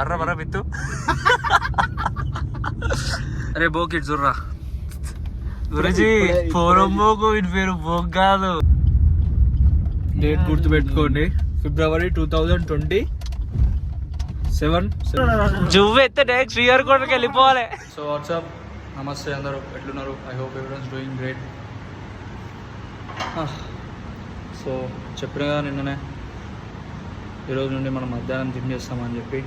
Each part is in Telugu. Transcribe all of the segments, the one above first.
బర్ర బిత్తు అరే బోకిట్ జుర్రా గురుజీ పోరమ్మోకు వీటి పేరు బోక్ కాదు. డేట్ గుర్తు పెట్టుకోండి, February 2027. జువ్వు ఎత్తే డైరెక్ట్ శ్రీహరికోటకి వెళ్ళిపోవాలి. సో వాట్సాప్, నమస్తే అందరూ, ఎట్లున్నారు? I hope everyone's doing great. So చెప్పిన కదా నిన్ననే, ఈరోజు నుండి మనం మధ్యాహ్నం జిమ్ చేస్తామని చెప్పి.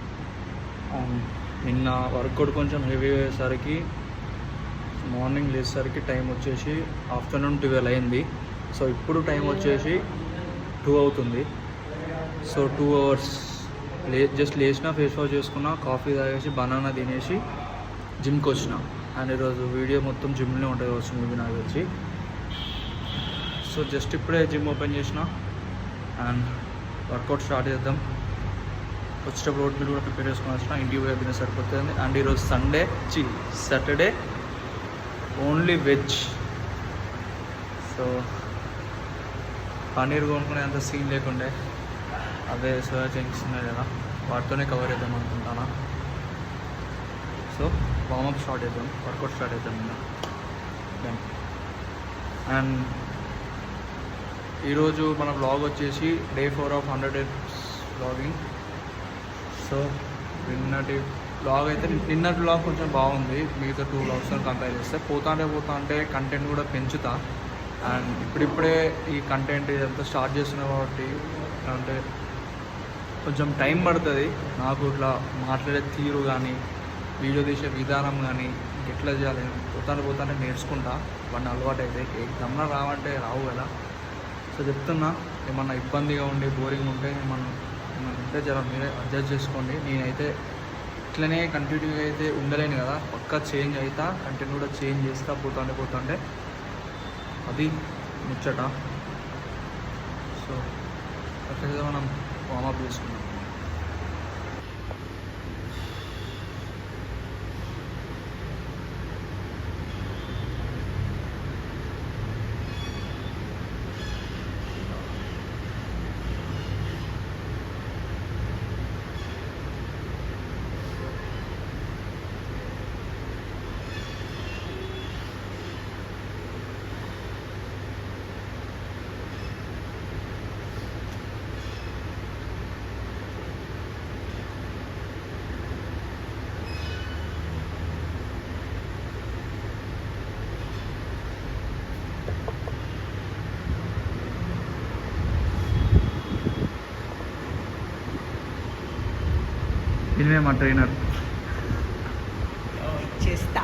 నిన్న వర్కౌట్ కొంచెం హెవీ అయ్యేసరికి మార్నింగ్ లేచేసరికి టైం వచ్చేసి ఆఫ్టర్నూన్ 12 అయింది. సో ఇప్పుడు టైం వచ్చేసి 2 అవుతుంది. సో 2 అవర్స్ జస్ట్ లేచిన, ఫేస్ వాష్ చేసుకున్నా, కాఫీ తాగేసి, బనానా తినేసి జిమ్కి వచ్చిన. అండ్ ఈరోజు వీడియో మొత్తం జిమ్లో ఉంటుంది వచ్చి మీకు నాకు వచ్చి. సో జస్ట్ ఇప్పుడే జిమ్ ఓపెన్ చేసిన అండ్ వర్కౌట్ స్టార్ట్ చేద్దాం. వచ్చేటప్పుడు రోడ్ బిల్ కూడా ప్రిపేర్ చేసుకుని వచ్చిన, ఇంటికి పోయి తినే సరిపోతుంది. అండ్ ఈరోజు Saturday only veg. So paneer కొనుక్కునే అంత సీన్ లేకుండే, అదే సోయా చంక్స్ ఉన్నాయి కదా, వాటితోనే కవర్ చేద్దాం అనుకుంటాను. సో వార్మప్ స్టార్ట్ చేద్దాం, వర్కౌట్ స్టార్ట్ చేద్దాం ఇంకా. అండ్ ఈరోజు మన బ్లాగ్ వచ్చేసి Day 4 of 100 days blogging. So నిన్నటి బ్లాగ్ అయితే, నిన్నటి బ్లాగ్ కొంచెం బాగుంది మిగతా 2 బ్లాగ్స్తో కంపేర్ చేస్తే. పోతా అంటే కంటెంట్ కూడా పెంచుతా. అండ్ ఇప్పుడిప్పుడే ఈ కంటెంట్ ఇదంతా స్టార్ట్ చేస్తున్నా కాబట్టి అంటే కొంచెం టైం పడుతుంది నాకు. ఇట్లా మాట్లాడే తీరు కానీ, వీడియో తీసే విధానం కానీ, ఎట్లా చేయాలి పోతానే నేర్చుకుంటా. వాడిని అలవాటు అయితే గమనం రావంటే రావు కదా. సో చెప్తున్నా, ఏమన్నా ఇబ్బందిగా ఉండి బోరింగ్ ఉంటే ఏమన్నా ఉంటే జర మీరే అడ్జస్ట్ చేసుకోండి. నేనైతే ఇట్లనే కంటిన్యూగా అయితే ఉండలేను కదా, పక్కా చేంజ్ అవుతా, కంటెంట్ కూడా చేంజ్ చేస్తా పోతుంటే. అది ముచ్చట. సో అట్లా మనం వార్మప్ చేసుకున్నాం. ఇనిమే మా ట్రైనర్ చేస్తా.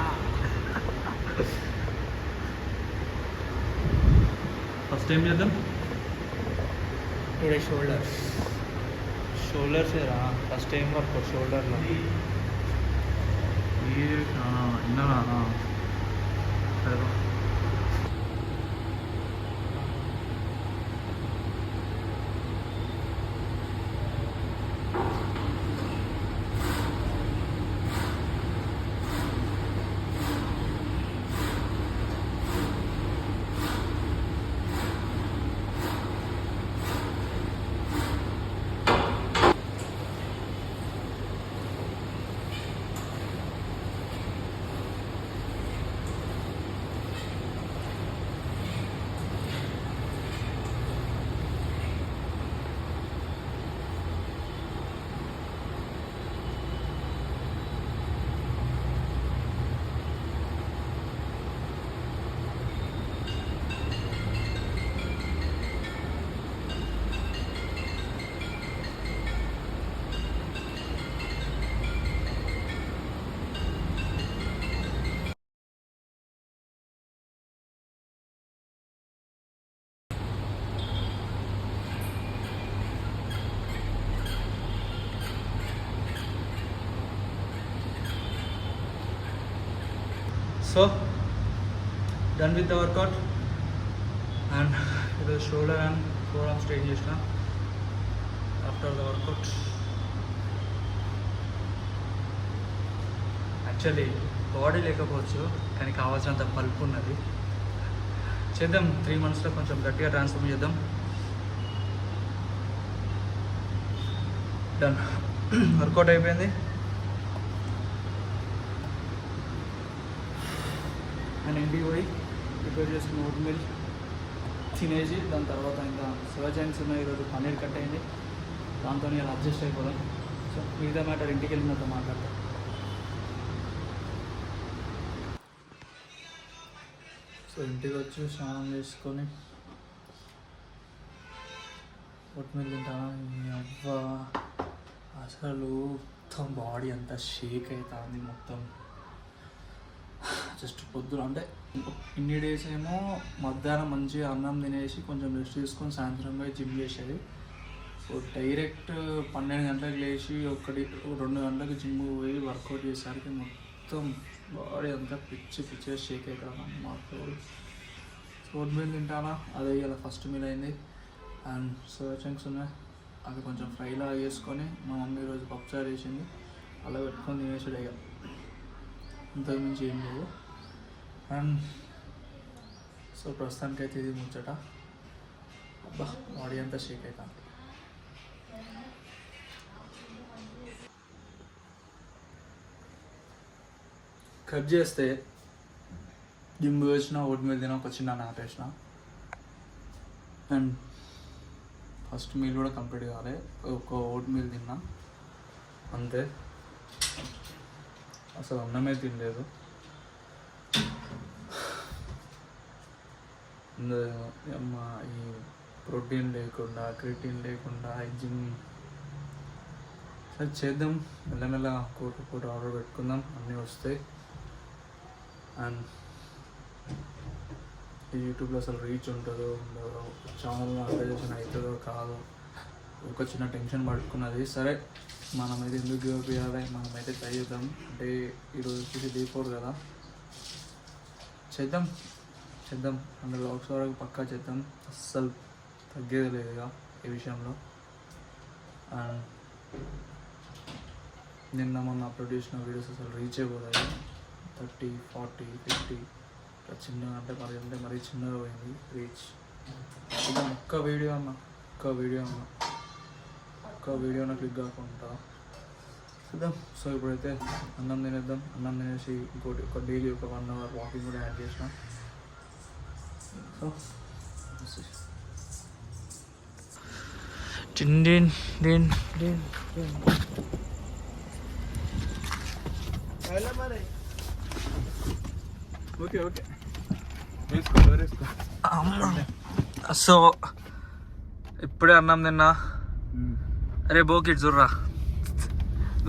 ఫస్ట్ ఏం చేద్దాం? ఇది షోల్డర్స్ ఏరా ఫస్ట్ ఏం వర్క్ షోల్డర్లో ఇన్నా So done with the workout and it is shoulder and forearm straight chesna after the workout. Actually body లేకపోవచ్చు కానీ కావాల్సినంత పల్పు ఉన్నది. చేద్దాం 3 monthsలో కొంచెం గట్టిగా ట్రాన్స్ఫార్మ్ చేద్దాం. డన్. వర్కౌట్ అయిపోయింది. అండ్ ఇంటికి పోయి ప్రిపేర్ చేసుకున్న ఓట్ మిల్ తినేసి దాని తర్వాత ఇంకా సోయా చంక్స్ ఉన్నాయి, ఈరోజు పన్నీర్ కట్ అయింది, దాంతో నేను అడ్జస్ట్ అయిపోదాం. సో మిగతా మ్యాటర్ ఇంటికి వెళ్ళినట్టు మాట్లాడతాం. సో ఇంటికి వచ్చి స్నానం చేసుకొని ఓట్ మిల్ తింటాను. అవ్వ అసలు మొత్తం బాడీ అంతా షేక్ అవుతుంది మొత్తం. జస్ట్ పొద్దున అంటే ఇన్ని డేస్ ఏమో మధ్యాహ్నం మంచిగా అన్నం తినేసి కొంచెం రెస్ట్ తీసుకొని సాయంత్రం పోయి జిమ్ చేసేది. సో డైరెక్ట్ 12 గంటలకు లేచి 1-2 గంటలకు జిమ్ పోయి వర్కౌట్ చేసేసరికి మొత్తం బాడీ అంతా పిచ్చిగా షేక్ అవుతాను మాకు. ఓట్ మీల్ తింటానా, అదే ఇలా ఫస్ట్ మీల్ అయింది. అండ్ సోయా చంక్స్ ఉన్నాయి, అవి కొంచెం ఫ్రైలా వేసుకొని మా మమ్మీ ఈరోజు పప్పుచారు చేసింది, అలా పెట్టుకొని తినేసాడు. ఇక ఇంతకుమించి ఏం లేదు. అండ్ సో ప్రస్తుతానికైతే ఇది ముచ్చట. అబ్బా బాడీ అంతా షేక్ అవుతాను. కట్ చేస్తే జిమ్ వేసిన ఓట్ మీల్ తిన ఒక చిన్న నాపేసిన. అండ్ ఫస్ట్ మీల్ కూడా కంప్లీట్ కావాలి, ఒక ఓట్ మీల్ తిన్నా అంతే. అసలు అన్నమే తినలేదు. అమ్మ ఈ ప్రోటీన్ లేకుండా క్రియేటిన్ లేకుండా జిమ్ సరే చేద్దాం, మెల్లమెల్ల కోట ఆర్డర్ పెట్టుకుందాం, అన్నీ వస్తాయి. అండ్ ఈ యూట్యూబ్లో అసలు రీచ్ ఉంటుందో ఉండదో, ఛానల్ ఆర్గనైజేషన్ అవుతుందో కాదో ఒక చిన్న టెన్షన్ పట్టుకున్నది. సరే మనమైతే ఎందుకు గివ్ అప్ చేయాలి, మనమైతే ట్రై చేద్దాం. అంటే ఈరోజు వచ్చేసి Day 4 కదా, చేద్దాం 100 వ్లాగ్స్ వరకు పక్కా చేద్దాం. అస్సలు తగ్గేది లేదుగా ఈ విషయంలో. అండ్ నిన్న మొన్న అప్లోడ్ చేసిన వీడియోస్ అసలు రీచ్ అయిపోతాయి 30, 40, 50 చిన్నగా, అంటే మరీ చిన్నగా పోయింది రీచ్. ఇక ఒక్క వీడియో అన్న క్లిక్ కాకుండా చూద్దాం. సో ఇప్పుడైతే అన్నం తినేద్దాం. అన్నం తినేసి ఇంకోటి ఒక డైలీ ఒక 1 అవర్ వాకింగ్ కూడా యాడ్ చేసిన. సో ఓకే సో ఇప్పుడే అన్నం తిన్నా. అరే బోకిట్ చూర్రా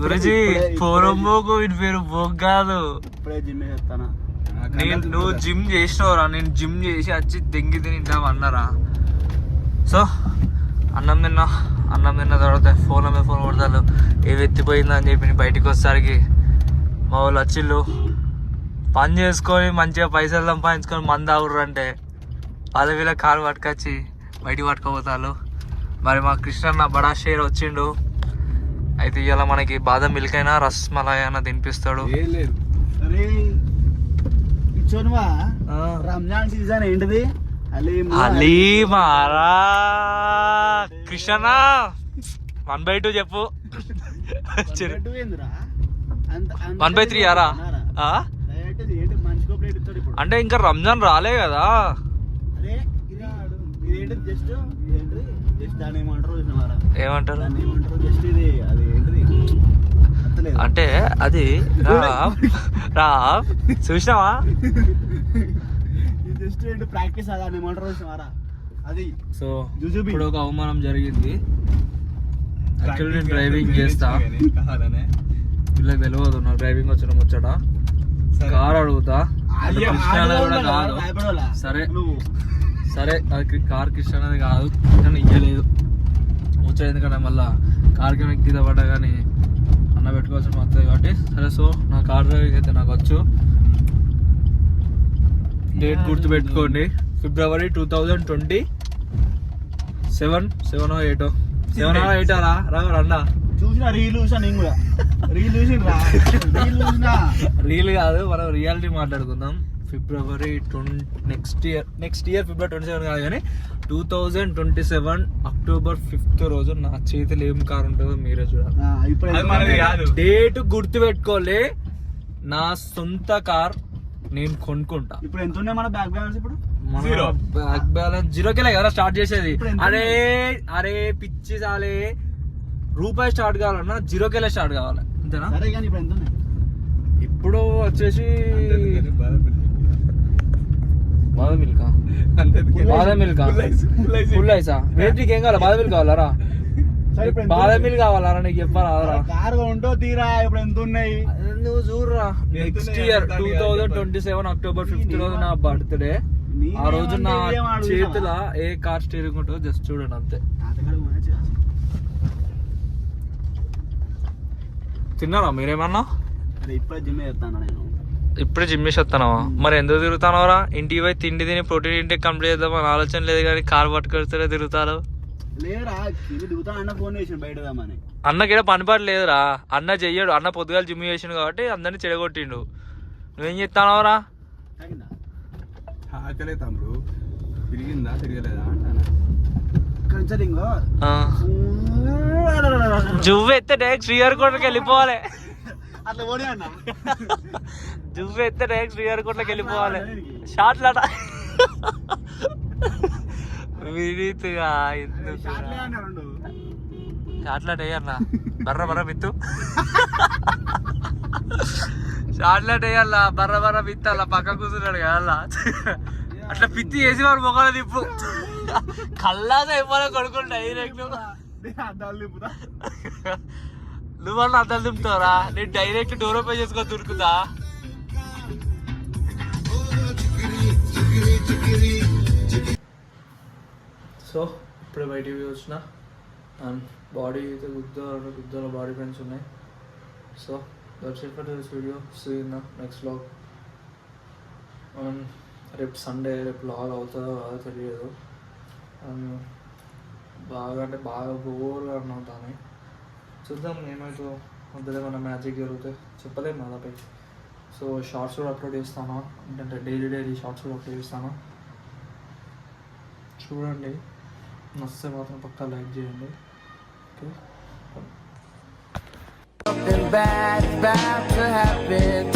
గురుజీ, పోరంబోకు వీటి పేరు బోక్ కాదు. నువ్వు జిమ్ చేసినవరా, నేను జిమ్ చేసి వచ్చి దెంగి తింటావు అన్నారా. సో అన్నం తిన్న తర్వాత ఫోన్ కొడతారు, ఏవి ఎత్తిపోయిందా అని చెప్పి బయటికి వచ్చేసరికి మా వాళ్ళు వచ్చిళ్ళు పని చేసుకొని మంచిగా పైసలు సంపాదించుకొని మంది తాగుర్రు అంటే వీళ్ళ కారు పట్టుకొచ్చి బయటికి పట్టుకోపోతారు. మరి మా కృష్ణ బడా షేర్ వచ్చిండు. అయితే ఇవాళ మనకి బాదం మిల్క్ అయినా రస్మలాయ్ అయినా తినిపిస్తాడు. రంజాన్ సీజన్ ఏంటిది, హలీమారా కృష్ణ 1/2 చెప్పు. 1/3 యారా, అంటే ఇంకా రంజాన్ రాలే కదా. ఏమంటారు అంటే అది రా చూసినావా, ప్రాక్టీస్ అది. సో ఇప్పుడు ఒక అవమానం జరిగింది. యాక్చువల్లీ నేను డ్రైవింగ్ చేస్తా, వీళ్ళకి తెలియదు నాకు డ్రైవింగ్ వచ్చిన ముచ్చట. కార్ అడుగుతా, కృష్ణ కూడా కాదు. సరే అది కార్ కృష్ణ అనేది కాదు, కానీ ఇయ్యలేదు ముచ్చట. ఎందుకంటే మళ్ళీ కార్కి ఎక్కిద పడ్డా కానీ అన్న పెట్టుకోవాల్సిన వస్తుంది కాబట్టి సరే. సో నా కార్ డ్రైవింగ్ అయితే నాకు వచ్చు. డేట్ గుర్తుపెట్టుకోండి, February 2027. 7 or 8 రా చూసిన రీల్ చూసా నేను కూడా. రీల్ కాదు, మనం రియాలిటీ మాట్లాడుకుందాం. February నెక్స్ట్ ఇయర్ February 27 కాదు కానీ 2027 October 5th రోజు నా చేతిలో ఏం కార్ ఉంటుందో మీరే చూడాలి. డేట్ గుర్తు పెట్టుకోలే, నా సొంత కార్ నేను కొనుక్కుంటా. ఇప్పుడు ఎంత ఉన్నాయి మన బ్యాంక్ బ్యాలెన్స్ ఇప్పుడు? బ్యాంక్ బ్యాలెన్స్ జీరోకెళ్ళే కదా స్టార్ట్ చేసేది. ఇప్పుడు ఎంత అరే అరే పిచ్చి సాలే, రూపాయి స్టార్ట్ కావాలన్నా జీరోకెళ్ళే స్టార్ట్ కావాలి అంతేనా? సరే కానీ ఇప్పుడు ఎంత ఉన్నాయి? ఇప్పుడు వచ్చేసి బాదం మిల్కా, బాదం మిల్కా ఫుల్ ఐసా రేట్ నీకు ఏం కావాలి? బాదం మిల్క్ కావాలరా? సరే ఇప్పుడు ఎంత బాదం ఉన్నాయి? మిల్క్ కావాలరా నీకు చెప్పాలా? కారు ఉంటో తీరా ఇప్పుడు ఎంత ఉన్నాయి? నువ్వు చూడరా, నెక్స్ట్ ఇయర్ 2027 అక్టోబర్ 5th రోజు నా బర్త్డే. ఆ రోజు నా చేతుల ఏ కార్ స్టీరింగ్ ఉంటుందో జస్ట్ చూడండి అంతే. తిన్నారా మీరేమన్నా? ఇప్పుడే జిమ్ చేస్తాను నేను. ఇప్పుడే జిమ్ చేసి వస్తున్నావా? మరి ఎందుకు తిరుగుతానవరా? ఇంటికి పోయి తిండి తిని ప్రోటీన్ ఇంటికి కంప్లీట్ చేద్దాం అని ఆలోచన లేదు కానీ కార్ పట్టుకొస్తే తిరుగుతారు. లేరా దిగుతా అన్న ఫోన్ చేసి బయటదామని. అన్నకి ఇక్కడ పని పాటు లేదురా, అన్న చెయ్యడు. అన్న పొద్దుగాల జిమ్ చేసిండు కాబట్టి అందరినీ చెడగొట్టిండు. నువ్వేం చెప్తానవరా? ఆకలే తమ్ముడు, తిరిగిందా తిరగలేదా అంటాను. జువ్వు ఎత్తే డైరెక్ట్ శ్రీహరికోటకి వెళ్ళిపోవాలి. అట్లా పోనీ అన్న. జువ్వు ఎత్తే డైరెక్ట్ శ్రీహరికోటకి వెళ్ళిపోవాలి. షార్ట్లాట వినీత్గా ఎందుకు షార్ట్లాట వేయన్నా? బర్ర బర్ర మిత్తు షార్ట్లాట వేయాలా? బర్ర బర్ర మిత్తు అలా పక్క కూర్చున్నాడు కదా, అట్లా పిత్తి వేసి వాడు మొక్కలు తిప్పు. కల్లాగా అయిపోయినా కొడుకుంటా డైరెక్ట్. నువ్వన్నా అద్దాలు దింపుతావురా? నేను డైరెక్ట్ డోర్ ఓపెన్ చేసుకొని దొరుకుతా. సో ఇప్పుడే బయటికి వచ్చిన అండ్ బాడీ అయితే గుద్దల బాడీ పెయిన్స్ ఉన్నాయి. So that's it for this video. See in the next vlog. And రేపు సండే, రేపు వ్లాగ్ అవుతుందో కాదో తెలియదు. అండ్ బాగా అంటే బాగా బోర్గా ఉంటాను. చూద్దాం ఏమైతే మధ్యలో ఏమైనా మ్యాజిక్ జరిగితే చెప్పలేము నాపై. సో షార్ట్స్ కూడా అప్లోడ్ చేస్తాను, అంటే డైలీ షార్ట్స్ కూడా అప్లోడ్ చేస్తాను. చూడండి, నచ్చితే మాత్రం పక్కా లైక్ చేయండి. Okay. Something bad about to happen.